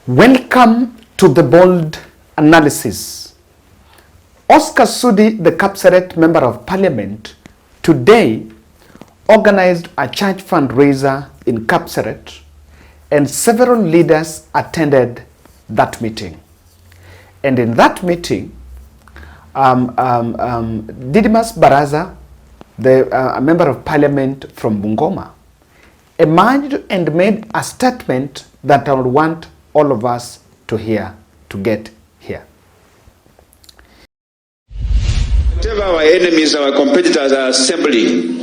Welcome to the bold analysis. Oscar Sudi, the Kapseret Member of Parliament, today organized a church fundraiser in Kapseret, and several leaders attended that meeting. And in that meeting, Didimas Baraza, a Member of Parliament from Bungoma, emerged and made a statement that I would want all of us to hear, to get here. Whatever our enemies, our competitors are assembling,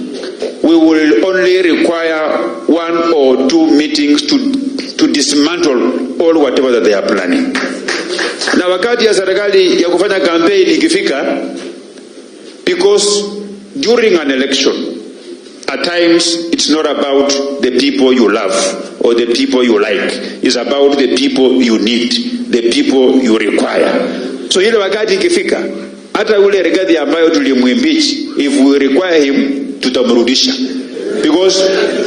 we will only require 1 or 2 meetings to dismantle all whatever that they are planning. Na wakati ya serikali ya kufanya campaign ikifika, because during an election, at times, it's not about the people you love or the people you like. It's about the people you need, the people you require. So ile wakati ikifika, hata ule Rigathi ambayo tulimwimpeach, if we require him, tutamrudisha. Because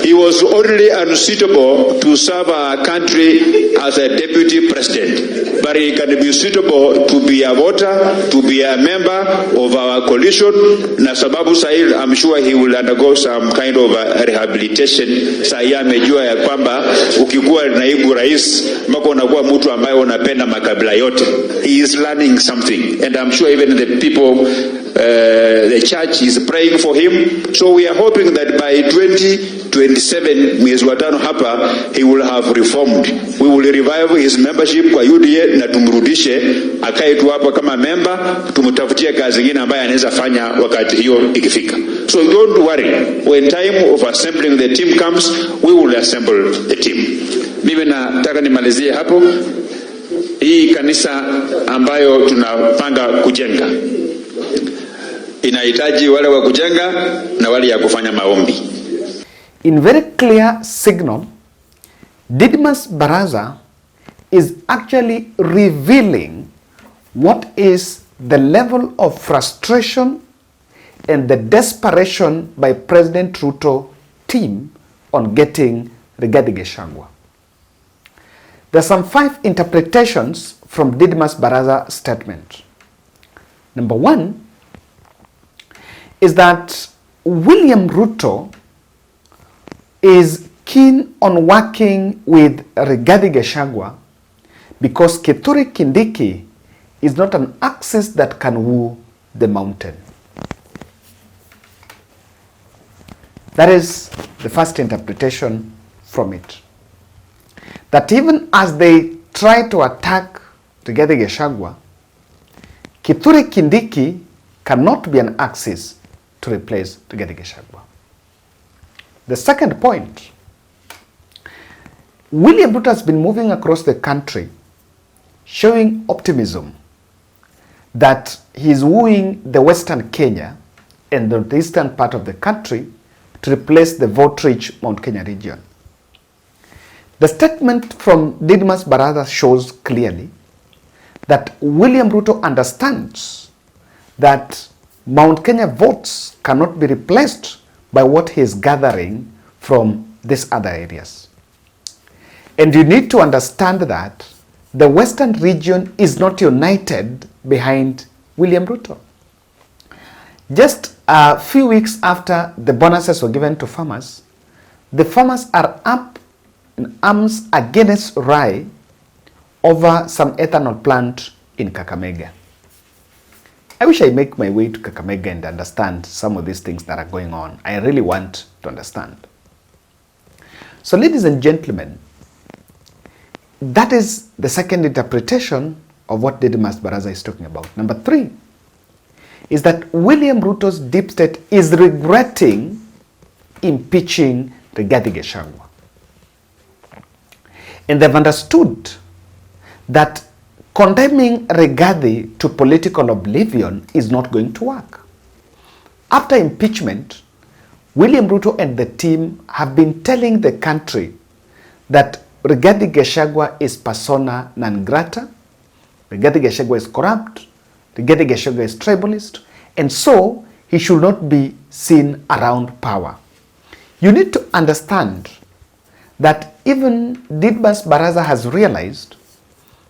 he was only unsuitable to serve our country as a deputy president. But he can be suitable to be a voter, to be a member of our coalition. Na sababu sahi, I'm sure he will undergo some kind of rehabilitation. Sahi amejua ya kwamba ukikuwa naibu rais, mako unakuwa mtu ambaye unapenda makabila yote. He is learning something. And I'm sure even the people, the church is praying for him. So we are hoping that by 2027, mwezi wa tano hapa, he will have reformed. We will revive his membership kwa UDA na tumrudishe akae tu hapo kama member, tumtafutie kazi nyingine ambayo anaweza fanya wakati hiyo ikifika. So don't worry, when time of assembling the team comes, we will assemble the team. Mimi nataka nimalizie hapo. Hii kanisa ambayo tunapanga kujenga inahitaji wale wa kujenga na wale ya kufanya maombi. In very clear signal, Didimas Baraza is actually revealing what is the level of frustration and the desperation by President Ruto team on getting Rigathi Gachagua. There are some 5 interpretations from Didimas Baraza statement. Number 1 is that William Ruto is keen on working with Rigathi Gachagua because Kithure Kindiki is not an axis that can woo the mountain. That is the first interpretation from it. That even as they try to attack Rigathi Gachagua, Kithure Kindiki cannot be an axis to replace Rigathi Gachagua. The second point, William Ruto has been moving across the country showing optimism that he is wooing the Western Kenya and the eastern part of the country to replace the vote-rich Mount Kenya region. The statement from Didimas Baraza shows clearly that William Ruto understands that Mount Kenya votes cannot be replaced by what he is gathering from these other areas. And you need to understand that the Western region is not united behind William Ruto. Just a few weeks after the bonuses were given to farmers, the farmers are up in arms against Rai over some ethanol plant in Kakamega. I wish I make my way to Kakamega and understand some of these things that are going on. I really want to understand. So ladies and gentlemen, that is the second interpretation of what Didimas Baraza is talking about. Number 3 is that William Ruto's deep state is regretting impeaching Rigathi Gachagua. And they've understood that condemning Rigathi to political oblivion is not going to work. After impeachment, William Ruto and the team have been telling the country that Rigathi Gachagua is persona non grata, Rigathi Gachagua is corrupt, Rigathi Gachagua is tribalist, and so he should not be seen around power. You need to understand that even Didimas Baraza has realized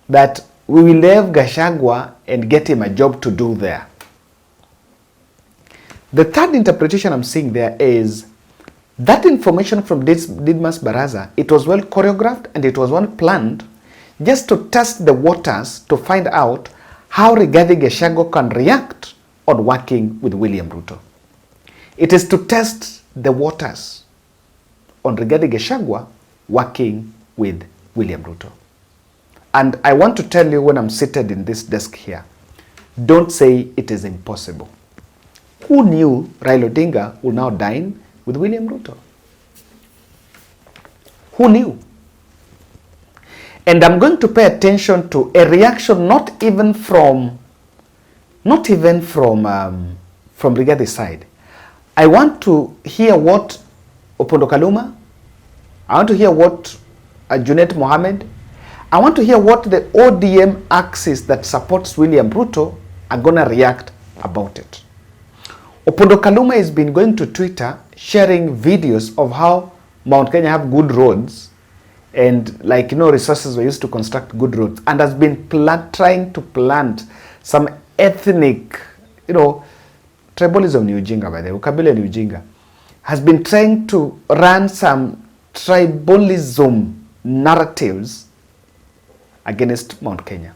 that we will leave Gachagua and get him a job to do there. The third interpretation I'm seeing there is that information from Didimas Baraza, it was well choreographed and it was well planned just to test the waters to find out how Rigathi Gachagua can react on working with William Ruto. It is to test the waters on Rigathi Gachagua working with William Ruto. And I want to tell you, when I'm seated in this desk here, don't say it is impossible. Who knew Raila Odinga will now dine with William Ruto? Who knew? And I'm going to pay attention to a reaction not even from Rigathi's side. I want to hear what Opondo Kaluma, I want to hear what Junet Mohammed, I want to hear what the ODM axis that supports William Ruto are going to react about it. Opondo Kaluma has been going to Twitter sharing videos of how Mount Kenya have good roads and, like, resources were used to construct good roads, and has been trying to plant some ethnic, tribalism ni ujinga, by the way, ukabila ni ujinga, has been trying to run some tribalism narratives against Mount Kenya.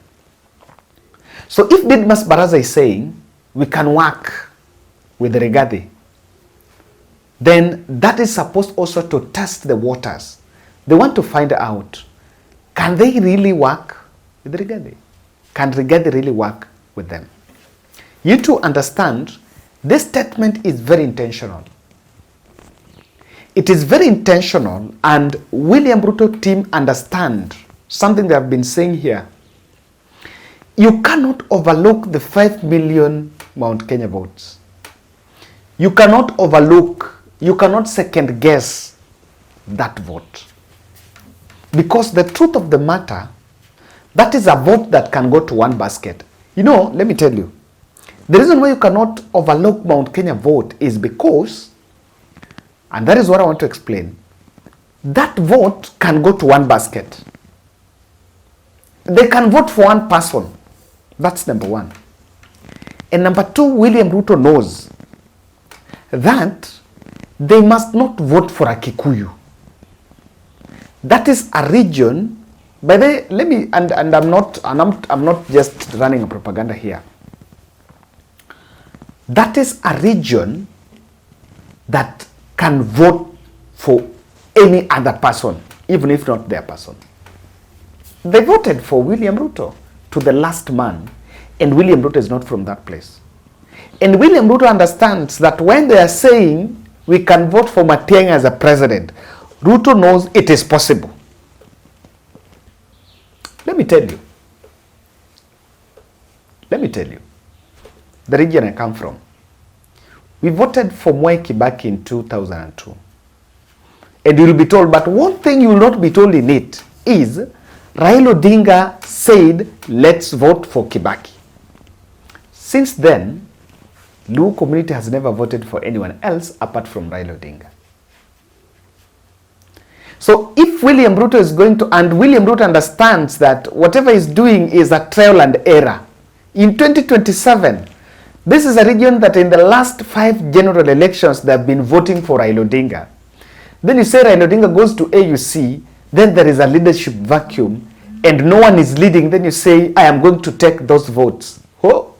So if Didimas Baraza is saying we can work with Rigathi, then that is supposed also to test the waters. They want to find out, can they really work with Rigathi? Can Rigathi really work with them? You to understand, this statement is very intentional. It is very intentional, and William Ruto team understand something they have been saying here. You cannot overlook the 5 million Mount Kenya votes. You cannot overlook, you cannot second guess that vote. Because the truth of the matter, that is a vote that can go to one basket. Let me tell you, the reason why you cannot overlook Mount Kenya vote is because, and that is what I want to explain, that vote can go to one basket. They can vote for one person. That's number one. And number two, William Ruto knows that they must not vote for a Kikuyu. That is a region, by the way, let me, and I'm not just running a propaganda here. That is a region that can vote for any other person, even if not their person. They voted for William Ruto to the last man, and William Ruto is not from that place. And William Ruto understands that when they are saying we can vote for Matian'gi as a president, Ruto knows it is possible. Let me tell you, the region I come from, we voted for Mwai Kibaki in 2002. And you will be told, but one thing you will not be told in it is, Raila Odinga said, let's vote for Kibaki. Since then, Luo community has never voted for anyone else apart from Raila Odinga. So if William Ruto is going to, and William Ruto understands that whatever he's doing is a trial and error. In 2027, this is a region that in the last 5 general elections they have been voting for Raila Odinga. Then you say Raila Odinga goes to AUC, then there is a leadership vacuum and no one is leading, then you say, I am going to take those votes. Oh.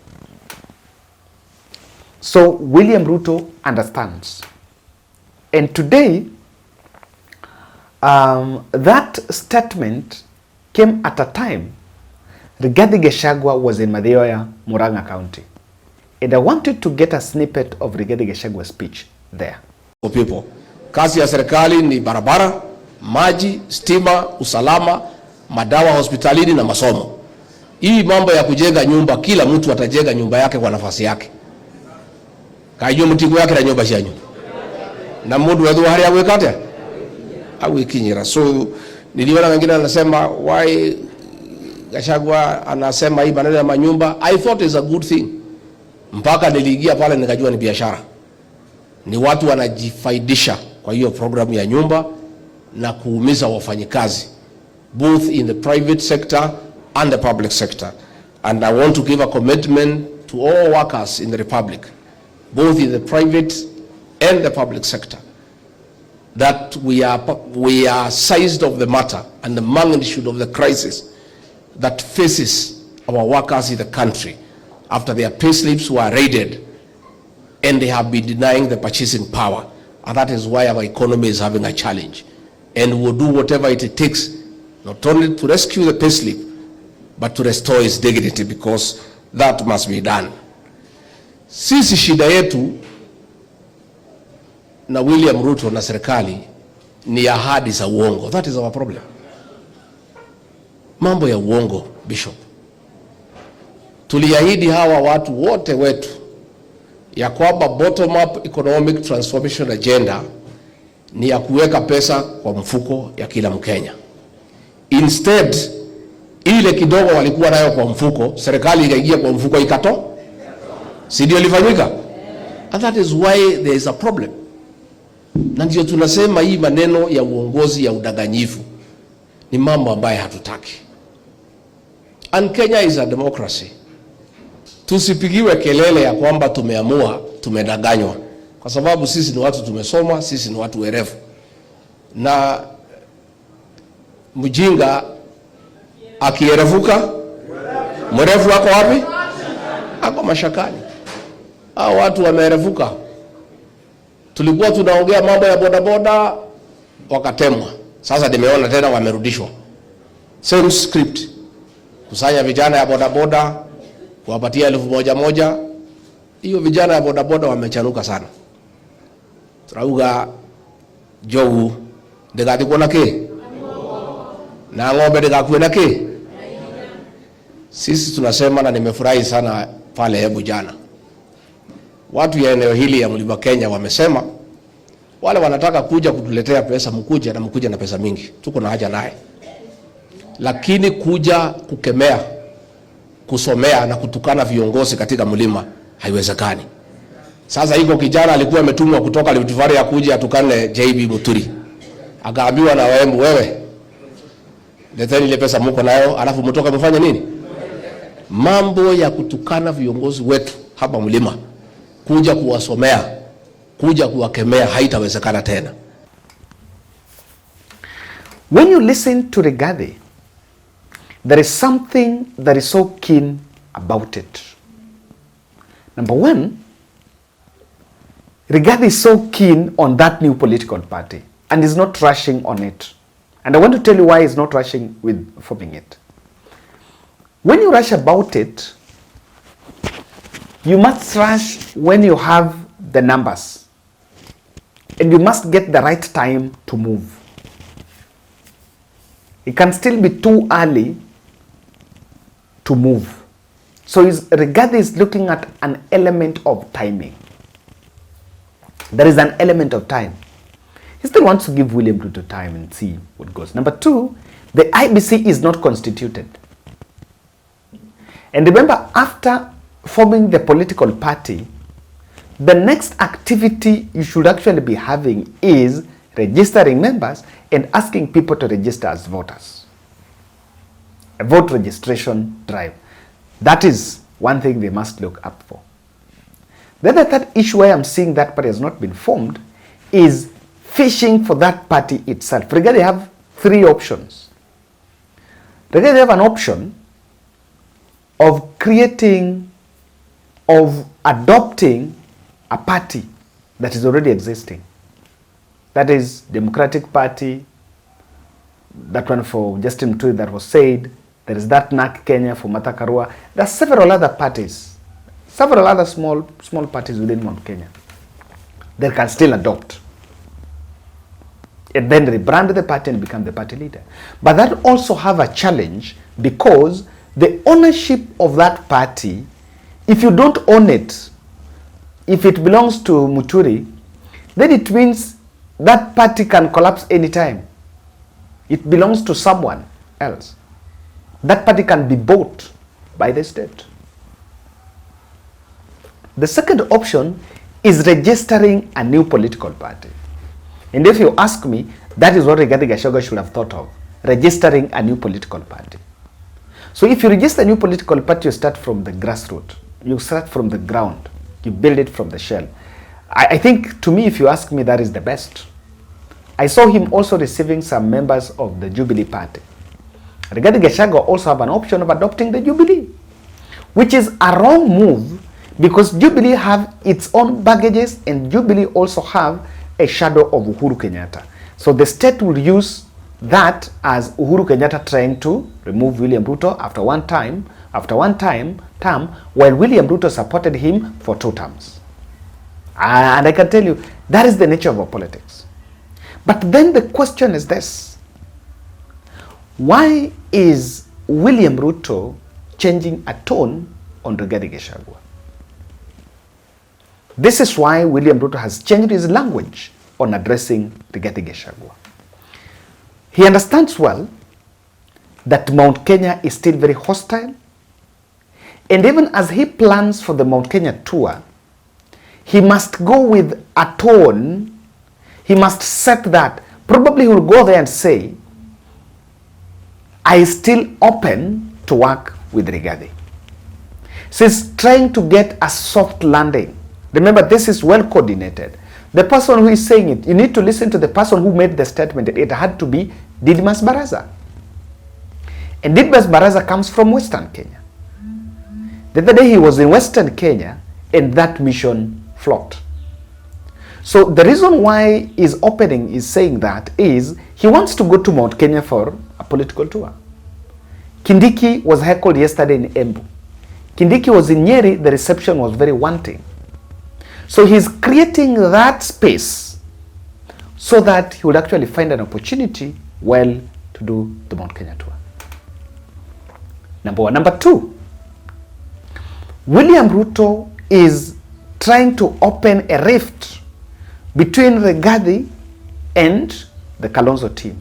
So William Ruto understands. And today, that statement came at a time Rigathi Gachagua was in Mathioya, Murang'a County. And I wanted to get a snippet of Rigathi Gachagua's speech there. For people, kazi ya serikali ni barabara, maji, stima, usalama, madawa hospitalini na masomo. Hii mambo ya kujenga nyumba, kila mtu atajenga nyumba yake kwa nafasi yake. Kaiyo mtigo yake na nyumba shanyu. Na mundu wetu hari awekate? Awekinyira. So niliona wengine anasema why Gachagua anasema hii maneno ya manyumba. I thought it's a good thing. Mpaka niliingia pale nikajua ni biashara. Ni watu wanajifaidisha kwa hiyo programu ya nyumba na kuumiza wafanyikazi, both in the private sector and the public sector. And I want to give a commitment to all workers in the Republic, both in the private and the public sector, that we are seized of the matter and the magnitude of the crisis that faces our workers in the country after their payslips were raided and they have been denying the purchasing power. And that is why our economy is having a challenge. And we'll do whatever it takes, not only to rescue the payslip, but to restore its dignity, because that must be done. Sisi shida yetu na William Ruto na serikali ni ahadi za uongo. That is our problem. Mambo ya uongo, Bishop. Tuliahidi hawa watu wote wetu ya kwamba bottom up economic transformation agenda ni ya kuweka pesa kwa mfuko ya kila Mkenya. Instead, ile kidogo walikuwa nayo kwa mfuko, serikali ikaingia kwa mfuko ikato. Si ndio ilifanyika? And that is why there is a problem. Na ndio tunasema hii maneno ya uongozi ya udanganyifu ni mambo ambayo hatutaki. And Kenya is a democracy. Tusipigiwe kelele ya kwamba tumeamua, tumedanganywa. Kwa sababu sisi ni watu tumesoma, sisi ni watu werevu. Na mjinga akierevuka, mwerevu wako wapi? Ako mashakani. Hao watu wamerevuka. Tulikuwa tunaongea mambo ya bodaboda, wakatemwa. Sasa nimeona tena wamerudishwa. Same script. Kusanya vijana ya bodaboda, kuwapatia 1,100. Hiyo vijana ya bodaboda wamechanuka sana. Turauga jogu ndegati kuona ke? Na ng'ombe ndegakue na ke? Sisi tunasema, na nimefurahi sana pale hebu jana, watu ya eneo hili ya Mlima Kenya wamesema wale wanataka kuja kutuletea pesa, mkuja na pesa mingi, tuko na haja naye. Lakini kuja kukemea, kusomea na kutukana viongozi katika mlima haiwezekani. Sasa hiko kijana alikuwa ametumwa kutoka Rift Valley ya kuja atukane JB Muturi. Akaambiwa na wewe, leteni ile pesa mko nayo, alafu mtoka mfanye nini? Mambo ya kutukana viongozi wetu hapa mlima, kuja kuwasomea, kuja kuwakemea haitawezekana tena. When you listen to Rigathi, there is something that is so keen about it. Number one, Rigathi is so keen on that new political party and is not rushing on it. And I want to tell you why he's not rushing with forming it. When you rush about it, you must rush when you have the numbers. And you must get the right time to move. It can still be too early to move. So Rigathi is looking at an element of timing. There is an element of time. He still wants to give William Ruto time and see what goes. Number two, the IBC is not constituted. And remember, after forming the political party, the next activity you should actually be having is registering members and asking people to register as voters. A vote registration drive. That is one thing they must look up for. Then the third issue where I'm seeing that party has not been formed is fishing for that party itself. Rigathi have three options. Rigathi have an option of creating, of adopting a party that is already existing. That is Democratic Party, that one for Justin Muturi that was said. There is that NARC Kenya for Martha Karua. There are several other parties, several other small parties within Mount Kenya that can still adopt. And then rebrand the party and become the party leader. But that also have a challenge, because the ownership of that party, if you don't own it, if it belongs to Muturi, then it means that party can collapse anytime. It belongs to someone else. That party can be bought by the state. The second option is registering a new political party. And if you ask me, that is what Rigathi Gachagua should have thought of, registering a new political party. So if you register a new political party, you start from the grassroots. You start from the ground. You build it from the shell. I think, to me, if you ask me, that is the best. I saw him also receiving some members of the Jubilee Party. Rigathi Gachagua also have an option of adopting the Jubilee, which is a wrong move because Jubilee have its own baggages and Jubilee also have a shadow of Uhuru Kenyatta. So the state will use that as Uhuru Kenyatta trying to remove William Ruto after one term, while William Ruto supported him for 2 terms. And I can tell you, that is the nature of our politics. But then the question is this: why is William Ruto changing a tone on Rigathi Gachagua? This is why William Ruto has changed his language on addressing Rigathi Gachagua. He understands well that Mount Kenya is still very hostile, and even as he plans for the Mount Kenya tour, he must go with a tone. He must set that. Probably he will go there and say, I still open to work with Rigathi. So he's trying to get a soft landing. Remember, this is well coordinated. The person who is saying it, you need to listen to the person who made the statement. It had to be Didimas Baraza. And Didimas Baraza comes from Western Kenya. The other day he was in Western Kenya and that mission flopped. So the reason why his opening is saying that is he wants to go to Mount Kenya for a political tour. Kindiki was heckled yesterday in Embu. Kindiki was in Nyeri, the reception was very wanting. So he's creating that space so that he would actually find an opportunity, well, to do the Mount Kenya tour. Number one. Number two, William Ruto is trying to open a rift between Rigathi and the Kalonzo team.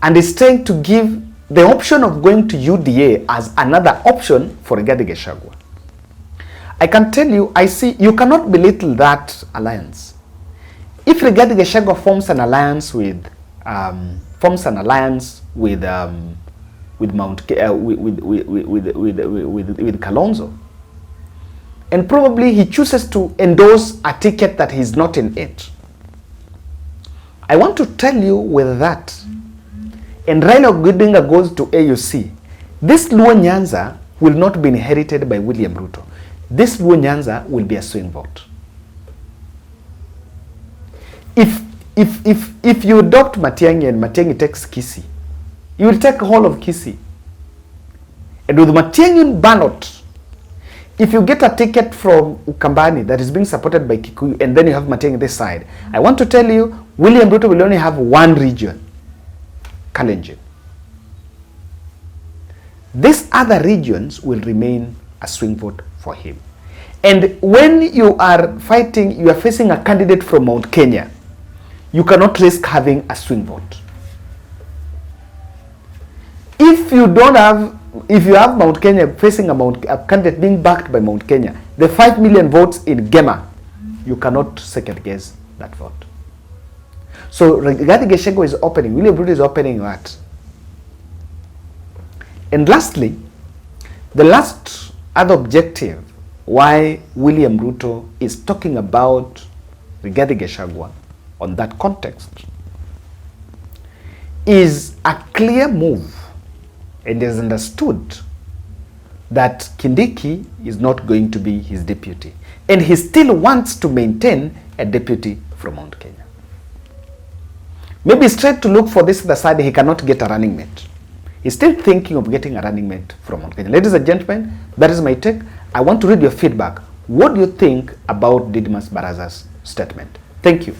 And is trying to give the option of going to UDA as another option for Rigathi Gachagua. I can tell you, I see, you cannot belittle that alliance. If Rigathi Gachagua forms an alliance with Kalonzo, and probably he chooses to endorse a ticket that he's not in it, I want to tell you with that, and Raila Odinga goes to AUC, this Luo Nyanza will not be inherited by William Ruto. This Luo Nyanza will be a swing vote. If you adopt Matian'gi and Matian'gi takes Kisii, you will take all of Kisii. And with Matian'gi ballot, if you get a ticket from Ukambani that is being supported by Kikuyu and then you have Matian'gi this side, I want to tell you, William Ruto will only have one region, Kalenjin. These other regions will remain a swing vote for him. And when you are fighting, you are facing a candidate from Mount Kenya, you cannot risk having a swing vote. If you have Mount Kenya facing a candidate being backed by Mount Kenya, the 5 million votes in Gema, you cannot second guess that vote. So Rigathi Gachagua is opening, William Ruto is opening that. And lastly, the last other objective why William Ruto is talking about Rigathi Gachagua on that context is a clear move, and is understood that Kindiki is not going to be his deputy, and he still wants to maintain a deputy from Mount Kenya. Maybe he's trying to look for this other side, he cannot get a running mate. He's still thinking of getting a running mate from Mount Kenya. Ladies and gentlemen, that is my take. I want to read your feedback. What do you think about Didimas Baraza's statement? Thank you.